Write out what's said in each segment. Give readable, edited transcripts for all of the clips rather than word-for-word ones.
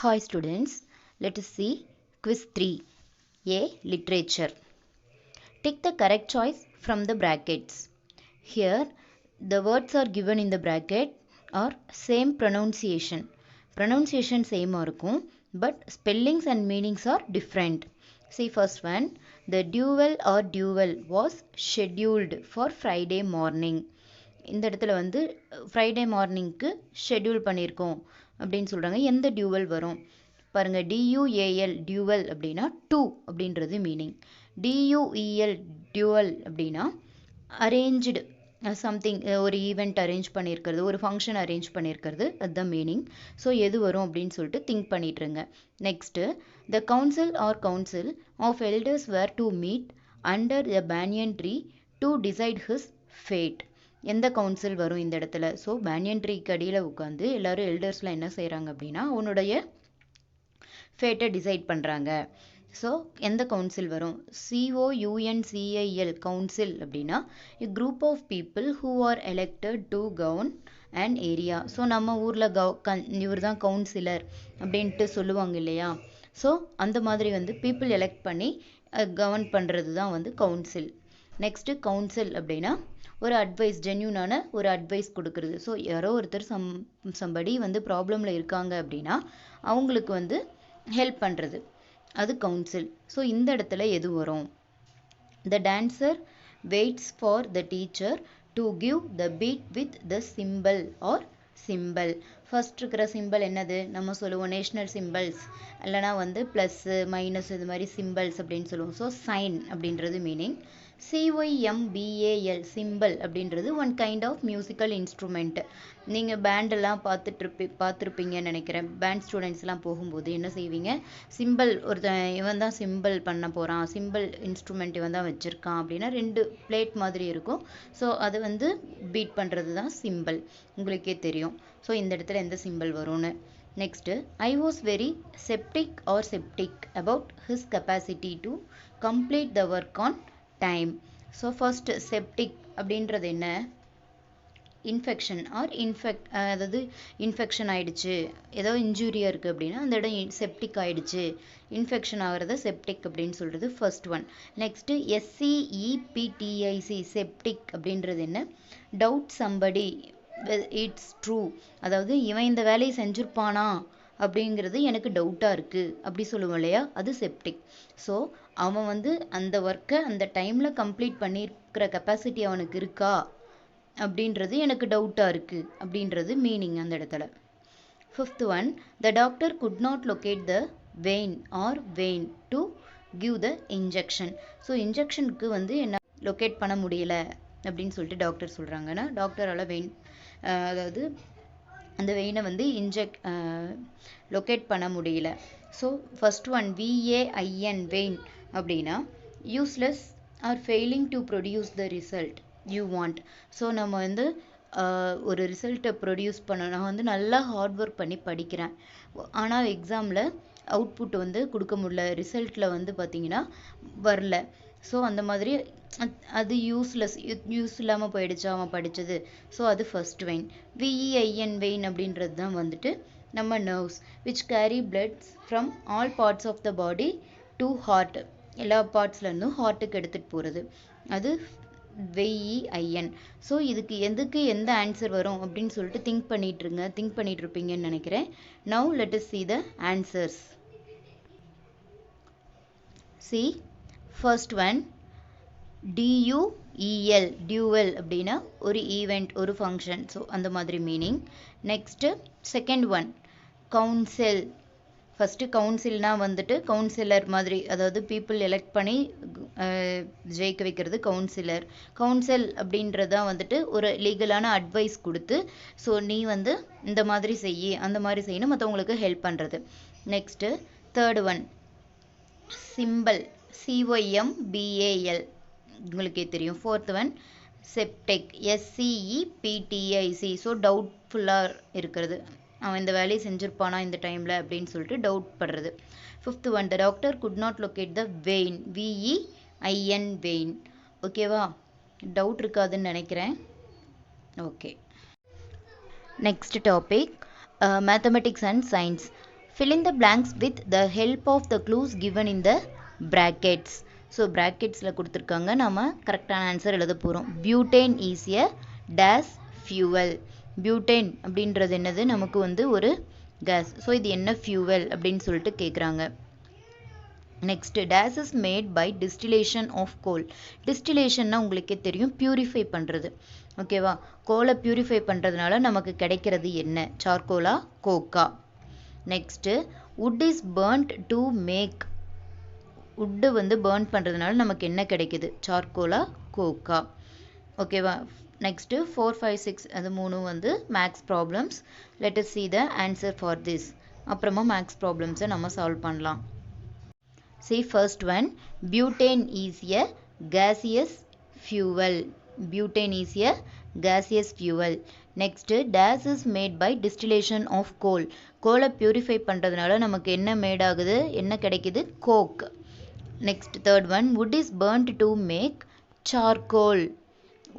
Hi students, let us see quiz 3, A. Literature. Take the correct choice from the brackets. Here, the words are given in the bracket are same pronunciation. Pronunciation same இருக்கும், but spellings and meanings are different. See first one, the duel was scheduled for Friday morning. இந்த இடத்துல வந்து Friday மார்னிங்க்கு schedule பண்ணியிருக்கோம் அப்படின்னு சொல்கிறாங்க. எந்த dual வரும் பாருங்கள். டியூஏஎல் டியூவல் அப்படின்னா டூ அப்படின்றது மீனிங். டியூஇஎல் டியூவல் அப்படின்னா அரேஞ்சுடு சம்திங், ஒரு ஈவெண்ட் அரேஞ்ச் பண்ணியிருக்கிறது, ஒரு ஃபங்க்ஷன் அரேஞ்ச் பண்ணியிருக்கிறது, அதுதான் மீனிங். ஸோ எது வரும் அப்படின்னு சொல்லிட்டு திங்க் பண்ணிட்டுருங்க. Next, the council or council of elders were to meet under the banyan tree to decide his fate. எந்த கவுன்சில் வரும் இந்த இடத்துல? ஸோ பேனியன் ட்ரீக்கு அடியில் உட்காந்து எல்லாரும் எல்டர்ஸ்லாம் என்ன செய்கிறாங்க அப்படின்னா உன்னுடைய ஃபேட்டை டிசைட் பண்ணுறாங்க. ஸோ எந்த கவுன்சில் வரும்? COUNCIL கவுன்சில் அப்படின்னா group of people who are elected to govern and area. So நம்ம ஊரில் இவர் தான் கவுன்சிலர் அப்படின்ட்டு சொல்லுவாங்க இல்லையா? ஸோ அந்த மாதிரி வந்து பீப்புள் எலெக்ட் பண்ணி கவர்ன் பண்ணுறது தான் வந்து கவுன்சில். நெக்ஸ்ட்டு கவுன்சில் அப்படின்னா ஒரு அட்வைஸ், ஜென்யூனான ஒரு அட்வைஸ் கொடுக்குறது. ஸோ யாரோ ஒருத்தர் சம்படி வந்து ப்ராப்ளமில் இருக்காங்க அப்படின்னா அவங்களுக்கு வந்து ஹெல்ப் பண்ணுறது, அது கவுன்சில். ஸோ இந்த இடத்துல எது வரும்? The dancer waits for the teacher to give the beat with the cymbal or symbol. First இருக்கிற சிம்பிள் என்னது? நம்ம சொல்லுவோம் நேஷ்னல் சிம்பிள்ஸ், இல்லைனா வந்து ப்ளஸ்ஸு மைனஸ் இது மாதிரி சிம்பிள்ஸ் அப்படின்னு சொல்லுவோம். ஸோ சைன் அப்படின்றது மீனிங். CYMBAL சிம்பிள் அப்படின்றது one kind of musical instrument. நீங்கள் பேண்டெல்லாம் பார்த்துருப்பீங்கன்னு நினைக்கிறேன். பேண்ட் ஸ்டூடெண்ட்ஸ்லாம் போகும்போது என்ன செய்வீங்க? சிம்பிள், இவன் தான் சிம்பிள் பண்ண போகிறான், சிம்பிள் இன்ஸ்ட்ருமெண்ட் இவன் தான் வச்சுருக்கான் அப்படின்னா 2 பிளேட் மாதிரி இருக்கும். ஸோ அது வந்து பீட் பண்ணுறது தான் சிம்பிள், உங்களுக்கே தெரியும். ஸோ இந்த இடத்துல எந்த சிம்பிள் வரும்னு. Next, I was very septic or septic about his capacity to complete the work on time. So first septic அப்படின்றது என்ன? இன்ஃபெக்ஷன் ஆர் அதாவது இன்ஃபெக்ஷன் ஆகிடுச்சு, ஏதோ இன்ஜூரியாக இருக்குது அப்படின்னா அந்த இடம் செப்டிக் ஆகிடுச்சு, இன்ஃபெக்ஷன் ஆகிறத செப்டிக் அப்படின்னு சொல்கிறது first one. Next SCEPTIC septic அப்படின்றது என்ன? டவுட் சம்படி இட்ஸ் ட்ரூ, அதாவது இவன் இந்த வேலையை செஞ்சுருப்பானா அப்படிங்கிறது எனக்கு டவுட்டாக இருக்குது அப்படி சொல்லுவோம் இல்லையா? அது செப்டிக். ஸோ அவன் வந்து அந்த ஒர்க்கை அந்த டைமில் கம்ப்ளீட் பண்ணியிருக்கிற கெப்பாசிட்டி அவனுக்கு இருக்கா அப்படின்றது எனக்கு டவுட்டாக இருக்குது அப்படின்றது மீனிங் அந்த இடத்துல. Fifth one, the doctor could not locate the vein or vain to give the injection. So இன்ஜெக்ஷனுக்கு வந்து என்ன லொக்கேட் பண்ண முடியல அப்படின்னு சொல்லிட்டு டாக்டர் சொல்கிறாங்கன்னா டாக்டரால் வெயின், அதாவது அந்த வெயினை வந்து லொக்கேட் பண்ண முடியல. So first one VAIN vain அப்படின்னா useless or failing to produce the result you want. So நம்ம வந்து ஒரு ரிசல்ட்டை ப்ரொடியூஸ் பண்ண, நான் வந்து நல்லா ஹார்ட் ஒர்க் பண்ணி படிக்கிறேன், ஆனால் எக்ஸாமில் அவுட்புட் வந்து கொடுக்க முடியல, ரிசல்ட்டில் வந்து பார்த்திங்கன்னா வரல. ஸோ அந்த மாதிரி அது யூஸ் இல்லாமல் போயிடுச்சு அவன் படித்தது. ஸோ அது ஃபர்ஸ்ட் வெயின். VEIN வெயின் அப்படின்றது தான் வந்துட்டு நம்ம nerves which carry bloods from all parts of the body to heart. எல்லா பார்ட்ஸ்லேருந்தும் ஹார்ட்டுக்கு எடுத்துகிட்டு போகிறது, அது VEIN. ஸோ இதுக்கு எந்த ஆன்சர் வரும் அப்படின்னு சொல்லிட்டு திங்க் பண்ணிட்டு இருப்பீங்கன்னு நினைக்கிறேன். Now let us see the answers. See first one, DUEL duel அப்படின்னா ஒரு ஈவெண்ட், ஒரு ஃபங்க்ஷன், ஸோ அந்த மாதிரி meaning. Next second one, council. First கவுன்சில்னால் வந்துட்டு கவுன்சிலர் மாதிரி, அதாவது பீப்புள் எலெக்ட் பண்ணி ஜெயிக்க வைக்கிறது கவுன்சிலர். கவுன்சில் அப்படின்றதான் வந்துட்டு ஒரு லீகலான அட்வைஸ் கொடுத்து, ஸோ நீ வந்து இந்த மாதிரி செய்யி அந்த மாதிரி செய்யணும், மற்றவங்களுக்கு ஹெல்ப் பண்ணுறது. Next third one, cymbal, CYMBAL உங்களுக்கே தெரியும். Fourth one sceptic, SCEPTIC, so டவுட்ஃபுல்லாக இருக்கிறது, அவன் இந்த வேலையை செஞ்சுருப்பானா இந்த டைமில் அப்படின்னு சொல்லிட்டு டவுட் படுறது. Fifth one, the doctor could not locate the vein, VEIN vein. ஓகேவா? டவுட் இருக்காதுன்னு நினைக்கிறேன். Okay, next topic mathematics and science. fill in the blanks with the help of the clues given in the brackets. So ப்ராக்கெட்ஸில் கொடுத்துருக்காங்க, நம்ம கரெக்டான answer எழுத போகிறோம். Butane is a dash fuel. Butane அப்படின்றது என்னது, நமக்கு வந்து ஒரு கேஸ். ஸோ இது என்ன ஃபியூவல் அப்படின்னு சொல்லிட்டு கேட்குறாங்க. Next, dash is made by distillation of coal. டிஸ்டிலேஷன்னா உங்களுக்கே தெரியும், பியூரிஃபை பண்ணுறது. ஓகேவா, கோலை பியூரிஃபை பண்ணுறதுனால நமக்கு கிடைக்கிறது என்ன, சார்கோலா, கோக்கா. Next, wood is burnt to make. wood வந்து burn பண்ணுறதுனால நமக்கு என்ன கிடைக்குது, சார்கோலா, கோக்கா. ஓகேவா. நெக்ஸ்ட்டு 4, 5, 6 அது மூணும் வந்து maths problems. Let us see the answer for this. அப்புறமா மேக்ஸ் ப்ராப்ளம்ஸை நம்ம சால்வ் பண்ணலாம். See first one, butane is a gaseous fuel. Butane is a gaseous fuel. Next, gas is made by distillation of coal. கோலை purify பண்ணுறதுனால நமக்கு என்ன made ஆகுது, என்ன கிடைக்குது, coke. Next third one, wood is burnt to make charcoal.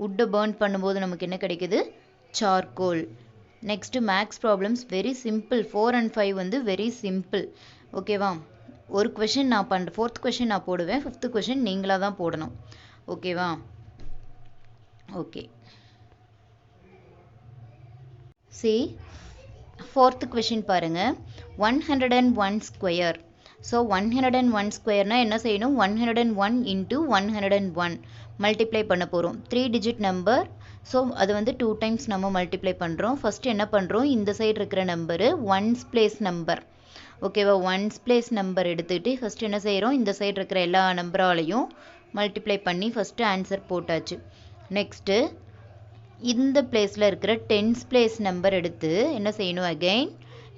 wood burn பண்ணும்போது நமக்கு என்ன கிடைக்குது, charcoal. Next maths problems very simple. 4 and 5 வந்து வெரி சிம்பிள். ஓகேவா, ஒரு கொஷின் நான் பண்ணுறேன், 4th கொஷின் நான் போடுவேன், 5th கொஷின் நீங்களாக தான் போடணும். ஓகேவா. ஓகே, see 4th கொஷின் பாருங்க. 101 ஸ்கொயர். ஸோ 101 ஸ்கொயர்னால் என்ன செய்யணும், 101 இன்ட்டு 101 மல்டிப்ளை பண்ண போகிறோம். 3 டிஜிட் நம்பர். ஸோ அது வந்து 2 டைம்ஸ் நம்ம மல்டிப்ளை பண்ணுறோம். ஃபஸ்ட்டு என்ன பண்ணுறோம், இந்த சைடு இருக்கிற நம்பரு ஒன்ஸ் பிளேஸ் நம்பர். ஓகேவா, ஒன்ஸ் பிளேஸ் நம்பர் எடுத்துகிட்டு ஃபஸ்ட்டு என்ன செய்கிறோம், இந்த சைடு இருக்கிற எல்லா நம்பராலையும் மல்டிப்ளை பண்ணி ஃபஸ்ட்டு ஆன்சர் போட்டாச்சு. நெக்ஸ்ட்டு இந்த பிளேஸில் இருக்கிற டென்ஸ் பிளேஸ் நம்பர் எடுத்து என்ன செய்யணும், அகெயின்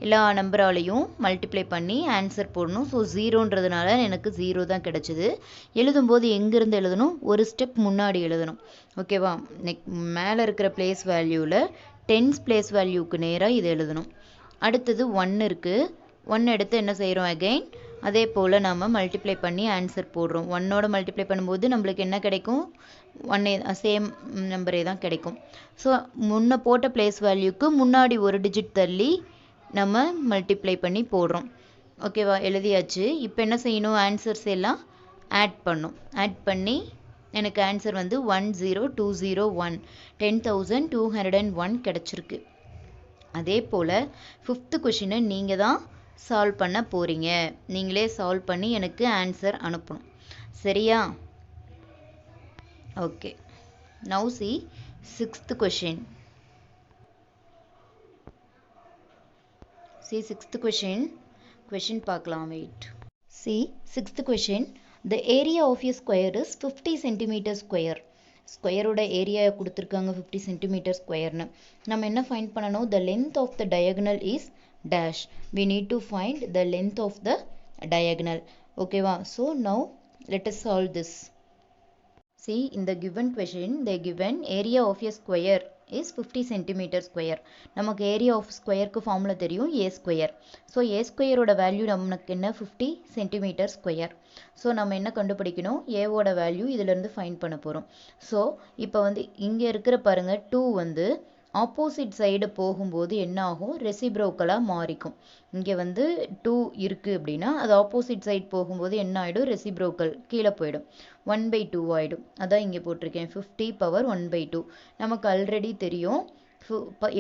எல்லா நம்பராலையும் மல்டிப்ளை பண்ணி ஆன்சர் போடணும். ஸோ 0ன்றதுனால எனக்கு 0 தான் கிடச்சிது. எழுதும்போது எங்கேருந்து எழுதணும், ஒரு ஸ்டெப் முன்னாடி எழுதணும். ஓகேவா. மேலே இருக்கிற பிளேஸ் வேல்யூவில் டென்ஸ் பிளேஸ் வேல்யூக்கு நேராக இது எழுதணும். அடுத்தது 1 இருக்குது. 1 எடுத்து என்ன செய்கிறோம், அகெயின் அதே போல் நம்ம மல்டிப்ளை பண்ணி ஆன்சர் போடுறோம். 1ஓட மல்டிப்ளை பண்ணும்போது நம்மளுக்கு என்ன கிடைக்கும், 1 சேம் நம்பரே தான் கிடைக்கும். ஸோ முன்ன போட்ட பிளேஸ் வேல்யூக்கு முன்னாடி ஒரு டிஜிட் தள்ளி நம்ம மல்டிப்ளை பண்ணி போடுறோம். ஓகேவா, எழுதியாச்சு. இப்போ என்ன செய்யணும், ஆன்சர்ஸ் எல்லாம் ஆட் பண்ணும். ஆட் பண்ணி எனக்கு ஆன்சர் வந்து 10201, 10,201 கிடச்சிருக்கு. அதே போல் 5th கொஷினை நீங்கள் தான் சால்வ் பண்ண போகிறீங்க. நீங்களே சால்வ் பண்ணி எனக்கு ஆன்சர் அனுப்பணும். சரியா. Okay, now see 6th question. See 6th question பார்க்கலாம். Wait. See 6th question. The area of a square is 50 centimeter square. ஸ்கொயரோட ஏரியா கொடுத்துருக்காங்க 50 centimeter ஸ்கொயர்னு. நம்ம என்ன ஃபைண்ட் பண்ணணும், the length of the diagonal is dash. We need to find the length of the diagonal. ஓகேவா. So now let us solve this. See, in the given question, they given area of a square is 50 centimeter square. நமக்கு area of ஸ்கொயருக்கு formula தெரியும், ஏ square. So ஏ ஸ்கொயரோட value நமக்கு என்ன, 50 centimetre square. So நம்ம என்ன கண்டுபிடிக்கணும், ஏவோட வேல்யூ இதிலேருந்து ஃபைண்ட் பண்ண போகிறோம். ஸோ இப்போ வந்து இங்கே இருக்கிற பாருங்கள் 2 வந்து ஆப்போசிட் சைடு போகும்போது என்ன ஆகும், ரெசிப்ரோக்கலாக மாறிக்கும். இங்கே வந்து 2 இருக்குது அப்படின்னா அது ஆப்போசிட் சைடு போகும்போது என்ன ஆகிடும், ரெசிப்ரோக்கல் கீழே போயிடும், 1/2 ஆகிடும். அதான் இங்கே போட்டிருக்கேன் 50 பவர் 1/2. நமக்கு ஆல்ரெடி தெரியும்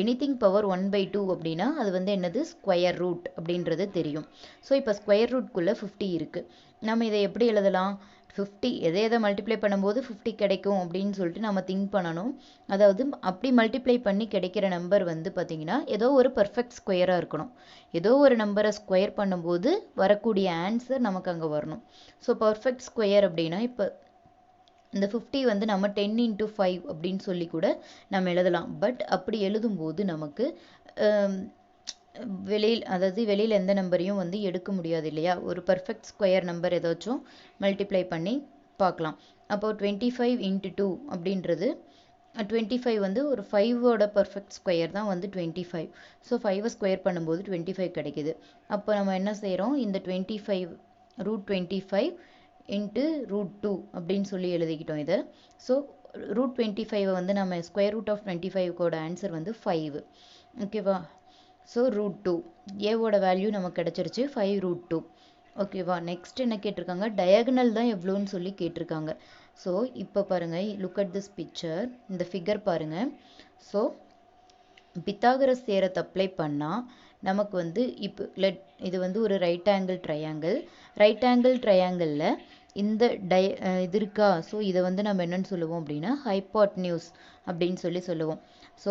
எனிதிங் பவர் 1/2 அப்படின்னா அது வந்து என்னது, ஸ்கொயர் ரூட் அப்படின்றது தெரியும். ஸோ இப்போ ஸ்கொயர் ரூட்குள்ளே 50 இருக்குது. நம்ம இதை எப்படி எழுதலாம், 50 எதை மல்டிப்ளை பண்ணும்போது 50 கிடைக்கும் அப்படின்னு சொல்லிட்டு நம்ம திங்க் பண்ணணும். அதாவது அப்படி மல்டிப்ளை பண்ணி கிடைக்கிற நம்பர் வந்து பார்த்திங்கன்னா ஏதோ ஒரு பர்ஃபெக்ட் ஸ்கொயராக இருக்கணும். ஏதோ ஒரு நம்பரை ஸ்கொயர் பண்ணும்போது வரக்கூடிய ஆன்சர் நமக்கு அங்கே வரணும். ஸோ பர்ஃபெக்ட் ஸ்கொயர் அப்படின்னா இப்போ இந்த 50 வந்து நம்ம 10 into 5 அப்படின்னு சொல்லி கூட நம்ம எழுதலாம். பட் அப்படி எழுதும்போது நமக்கு வெளியில் எந்த நம்பரையும் வந்து எடுக்க முடியாது இல்லையா. ஒரு பர்ஃபெக்ட் ஸ்கொயர் நம்பர் ஏதாச்சும் மல்டிப்ளை பண்ணி பார்க்கலாம். அப்போ 25 into 2 அப்படின்றது 25 வந்து ஒரு 5ஓட பர்ஃபெக்ட் ஸ்கொயர் தான் வந்து 25. ஸோ 5 ஸ்கொயர் பண்ணும்போது 25 கிடைக்குது. அப்போ நம்ம என்ன செய்கிறோம், இந்த 25 √25 இன்ட்டு √2 அப்படின்னு சொல்லி எழுதிக்கிட்டோம் இதை. ஸோ √25 வந்து நம்ம ஸ்கொயர் ரூட் ஆஃப் 25க்கோட ஆன்சர் வந்து 5. ஓகேவா. ஸோ √2 ஏவோட வேல்யூ நமக்கு கிடச்சிருச்சு 5√2. ஓகேவா, நெக்ஸ்ட் என்ன கேட்டிருக்காங்க, டயகனல் தான் எவ்வளோன்னு சொல்லி கேட்டிருக்காங்க. ஸோ இப்போ பாருங்கள், லுக் அட் திஸ் பிக்சர், இந்த ஃபிகர் பாருங்கள். ஸோ பித்தாகரஸ் தியரத்தை அப்ளை பண்ணால் நமக்கு வந்து இப்போ இது வந்து ஒரு ரைட் ஆங்கிள் ட்ரையாங்கிளில் இந்த இது இருக்கா. ஸோ இதை வந்து நம்ம என்னன்னு சொல்லுவோம் அப்படின்னா ஹைபாட்னியூஸ் அப்படின்னு சொல்லுவோம். ஸோ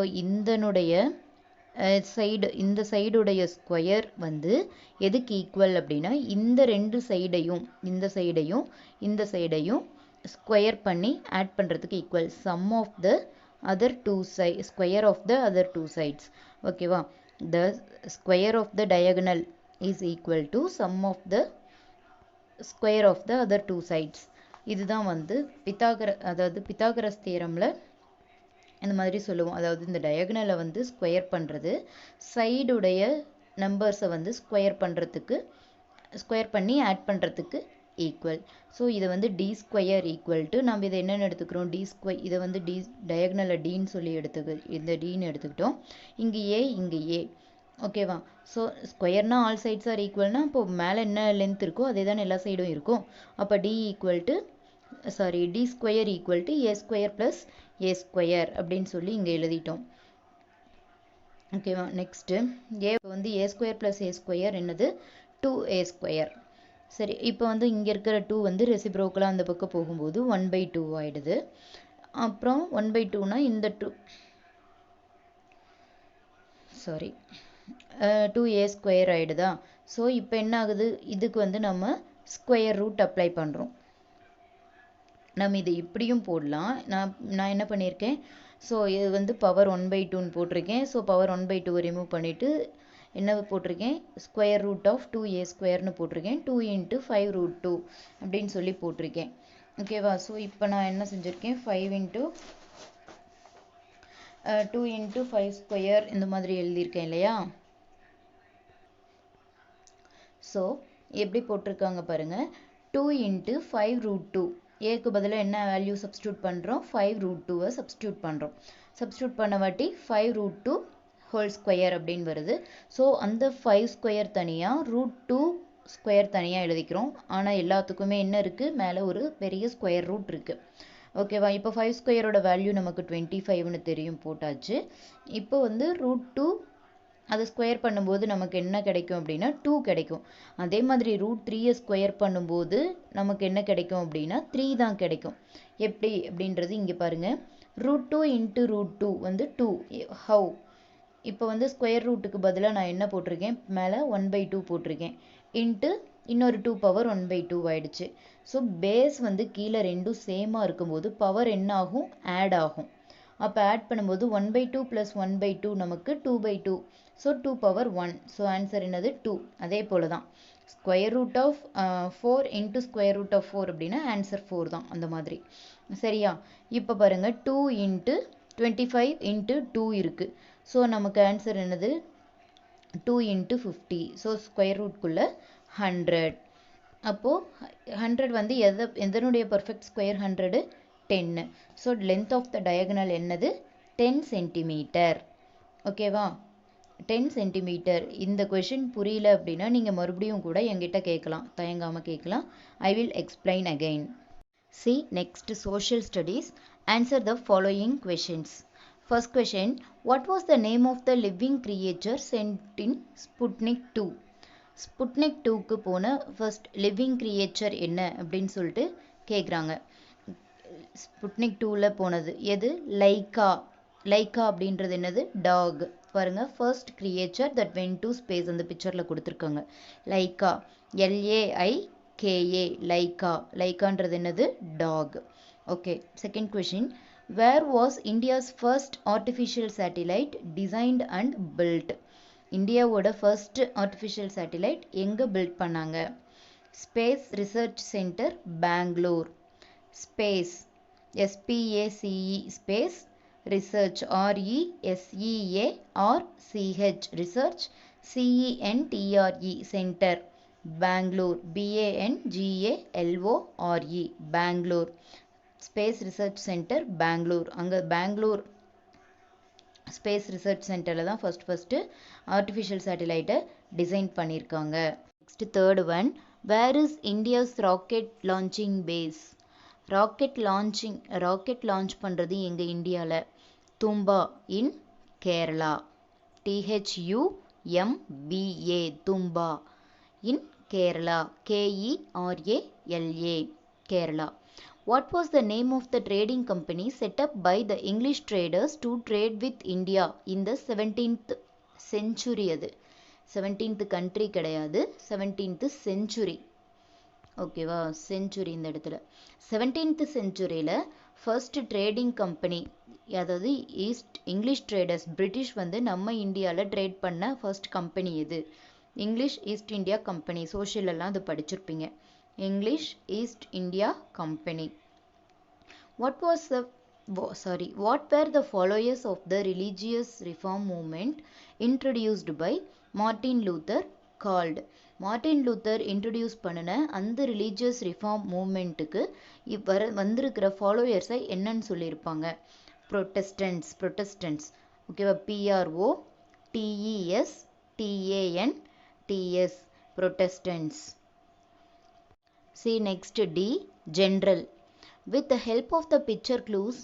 இந்த சைடுடைய ஸ்கொயர் வந்து எதுக்கு ஈக்குவல் அப்படின்னா இந்த ரெண்டு சைடையும் இந்த சைடையும் ஸ்கொயர் பண்ணி ஆட் பண்ணுறதுக்கு equal. Sum of the other two sides, square of the other two sides. ஓகேவா, the square of the diagonal is equal to sum of the square of the other two sides. இதுதான் வந்து Pythagoras தியரம்ல இந்த மாதிரி சொல்லுவோம். அதாவது இந்த டயகனலை வந்து square பண்ணுறது, சைடுடைய நம்பர்ஸை வந்து ஸ்கொயர் பண்ணி ஆட் பண்ணுறதுக்கு ஈக்குவல். ஸோ இதை வந்து டி ஸ்கொயர் ஈக்குவல் டு நம்ம இதை என்னென்னு எடுத்துக்கிறோம், இதை வந்து டயகனலை டின்னு சொல்லி இந்த டின்னு எடுத்துக்கிட்டோம். இங்கே ஏ ஓகேவா. ஸோ ஸ்கொயர்னா ஆல் சைட்ஸ் ஆர் ஈக்குவல்னா இப்போ மேலே என்ன லென்த் இருக்கோ அதே தானே எல்லா சைடும் இருக்கும். அப்போ D square equal to A square plus A square அப்படின்னு சொல்லி இங்கே எழுதிட்டோம். ஓகேவா, நெக்ஸ்ட்டு ஏ வந்து A square plus A square என்னது 2a ஸ்கொயர். சரி, இப்போ வந்து இங்கே இருக்கிற 2 வந்து ரெசிப்ரோக்கலாக அந்த பக்கம் போகும்போது 1/2 ஆகிடுது. அப்புறம் 1/2னா இந்த 2a ஸ்கொயர் ஆகிடுதா. ஸோ இப்போ என்ன ஆகுது, இதுக்கு வந்து நம்ம ஸ்கொயர் ரூட் அப்ளை பண்ணுறோம். நம்ம இதை இப்படியும் போடலாம். நான் என்ன பண்ணியிருக்கேன், ஸோ இது வந்து பவர் 1/2ன்னு போட்டிருக்கேன். ஸோ பவர் 1/2 ரிமூவ் பண்ணிவிட்டு என்ன போட்டிருக்கேன், ஸ்கொயர் ரூட் ஆஃப் 2a ஸ்கொயர்னு போட்டிருக்கேன். 2 × 5√2 அப்படின்னு சொல்லி போட்டிருக்கேன். ஓகேவா. ஸோ இப்போ நான் என்ன செஞ்சுருக்கேன், 2 × 5 ஸ்கொயர் இந்த மாதிரி எழுதியிருக்கேன் இல்லையா. ஸோ எப்படி போட்டிருக்காங்க பாருங்கள், 2 × 5√2 ஏக்கு பதிலாக என்ன வேல்யூ சப்ஸ்டியூட் பண்ணுறோம், 5√2 சப்ஸ்டியூட் பண்ணுறோம். சப்ஸ்டியூட் பண்ண வாட்டி 5√2 ஹோல் ஸ்கொயர் அப்படின்னு வருது. ஸோ அந்த 5 ஸ்கொயர் தனியாக √2 ஸ்கொயர் தனியாக எழுதிக்கிறோம். ஆனால் எல்லாத்துக்குமே என்ன இருக்குது, மேலே ஒரு பெரிய ஸ்கொயர் ரூட் இருக்குது. ஓகேவா. இப்போ 5 ஸ்கொயரோட வேல்யூ நமக்கு 25ன்னு தெரியும், போட்டாச்சு. இப்போ வந்து √2 அதை ஸ்கொயர் பண்ணும்போது நமக்கு என்ன கிடைக்கும் அப்படின்னா 2 கிடைக்கும். அதே மாதிரி √3 ஸ்கொயர் பண்ணும்போது நமக்கு என்ன கிடைக்கும் அப்படின்னா 3 தான் கிடைக்கும். எப்படி அப்படின்றது இங்கே பாருங்கள், √2 × √2 வந்து 2. ஹவு, இப்போ வந்து ஸ்கொயர் ரூட்டுக்கு பதிலாக நான் என்ன போட்டிருக்கேன், மேலே 1/2 போட்டிருக்கேன். இன்ட்டு இன்னொரு 2 பவர் 1/2 ஆயிடுச்சு. ஸோ பேஸ் வந்து கீழே ரெண்டும் சேமாக இருக்கும்போது பவர் என்ன ஆகும், ஆட் ஆகும். அப்போ ஆட் பண்ணும்போது 1/2 + 1/2 நமக்கு 2/2. So 2 power 1. ஸோ ஆன்சர் என்னது 2. அதே போல் தான் square root of 4 × square root of 4 அப்படின்னா ஆன்சர் 4 தான், அந்த மாதிரி. சரியா. இப்போ பாருங்கள், 2 × 25 × 2 இருக்குது. ஸோ நமக்கு ஆன்சர் என்னது 2 × 50. ஸோ ஸ்கொயர் ரூட்குள்ளே 100. அப்போது 100 வந்து எதனுடைய perfect square, 100 10. So length of the diagonal என்னது 10 சென்டிமீட்டர். ஓகேவா, 10 சென்டிமீட்டர். இந்த கொஷின் புரியல அப்படின்னா நீங்கள் மறுபடியும் கூட என்கிட்ட கேட்கலாம், தயங்காமல் கேட்கலாம். I will explain again. See next social studies. Answer the following questions. First question, what was the name of the living creature sent in Sputnik 2? Sputnik 2க்கு போன ஃபர்ஸ்ட் லிவிங் கிரியேச்சர் என்ன அப்படின்னு சொல்லிட்டு கேட்குறாங்க. ஸ்புட்னிக் 2ல் போனது எது, லைக்கா அப்படின்றது என்னது, டாக். பாருங்கள், first creature that went to space அந்த பிக்சரில் கொடுத்துருக்காங்க. லைக்கா, LAIKA, லைக்கான்றது என்னது, dog. Okay, second question, where was India's first artificial satellite designed and built? இந்தியாவோட ஃபர்ஸ்ட் ஆர்டிஃபிஷியல் சேட்டிலைட் எங்கே பில்ட் பண்ணாங்க? Space research centre, Bangalore. Space SPACE, space research RESEARCH, research CENTRE, centre, Bangalore BANGALORE, Bangalore. Space research centre Bangalore. அங்கே Bangalore space research சென்டரில் தான் first artificial சேட்டிலைட்டை design பண்ணியிருக்காங்க. Next third one, where is India's rocket launching base? Rocket launch பண்ணுறது எங்கள் இந்தியாவில் தும்பா இன் Kerala. THUMBA Thumba in Kerala. KERALA Kerala. What was the name of the trading company set up by the English traders to trade with India in the 17th century? அது 17th country கிடையாது, 17th century. ஓகேவா, century இந்த இடத்துல 17th centuryல first trading company, அதாவது English traders, British வந்து நம்ம இந்தியாவில் ட்ரேட் பண்ண ஃபர்ஸ்ட் கம்பெனி எது? English East India Company. சோஷியலெல்லாம் அது படிச்சிருப்பீங்க. English East India Company. What were the followers of the religious reform movement introduced by Martin Luther called? Martin Luther introduce பண்ணின அந்த ரிலீஜியஸ் ரிஃபார்ம் மூமெண்ட்டுக்கு வந்திருக்கிற ஃபாலோயர்ஸை என்னன்னு சொல்லியிருப்பாங்க? ப்ரொட்டஸ்டன்ட்ஸ். ஓகேவா, PROTESTANTS ப்ரொட்டஸ்டன்ட்ஸ். See next D, general. With the help of the picture clues,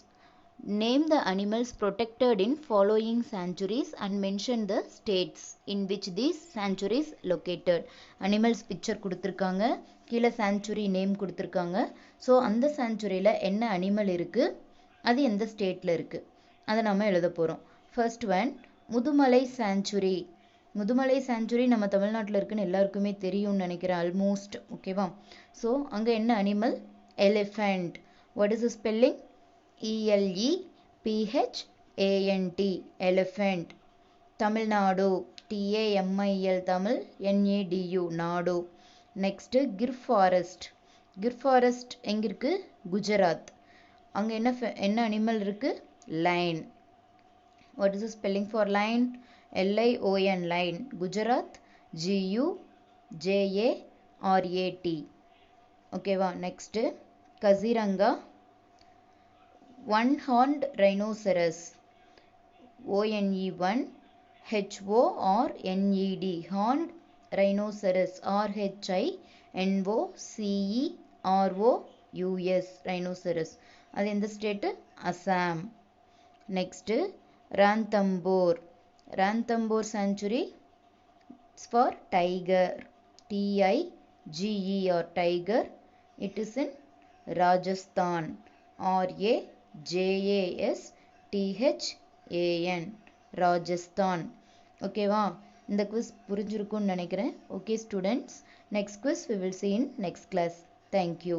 name the animals protected in following sanctuaries and mention the states in which these sanctuaries located. Animals picture கொடுத்திருக்காங்க, கீழே sanctuary name கொடுத்திருக்காங்க. So அந்த sanctuaryல என்ன animal இருக்கு, அது எந்த ஸ்டேட்ல இருக்கு, அதை நம்ம எழுத போகிறோம். First one, Mudumalai sanctuary. Mudumalai sanctuary நம்ம தமிழ்நாட்டில் இருக்குன்னு எல்லாருக்குமே தெரியும்னு நினைக்கிறேன், ஆல்மோஸ்ட். ஓகேவா, ஸோ அங்கே என்ன animal? Elephant. What is the spelling? ELEPHANT elephant. Tamil Nadu, TAMIL Tamil, NADU Nadu. Next Gir forest. Gir forest எங்க இருக்கு? குஜராத். அங்கே என்ன அனிமல் இருக்கு? Lion. What is the spelling for lion? LION lion. Gujarat, GUJARAT. ஓகேவா, next Kaziranga. One horned rhinoceros. ONE1 HORNED horned rhinoceros. RHINOCEROUS rhinoceros. அது எந்த state? Assam. Next Ranthambore. Ranthambore sanctuary for tiger. TIGER tiger. It is in Rajasthan. RAJASTHAN Rajasthan. ஓகேவா, இந்த quiz புரிஞ்சிருக்கும்னு நினைக்கிறேன். Okay students, next quiz we will see in next class. Thank you.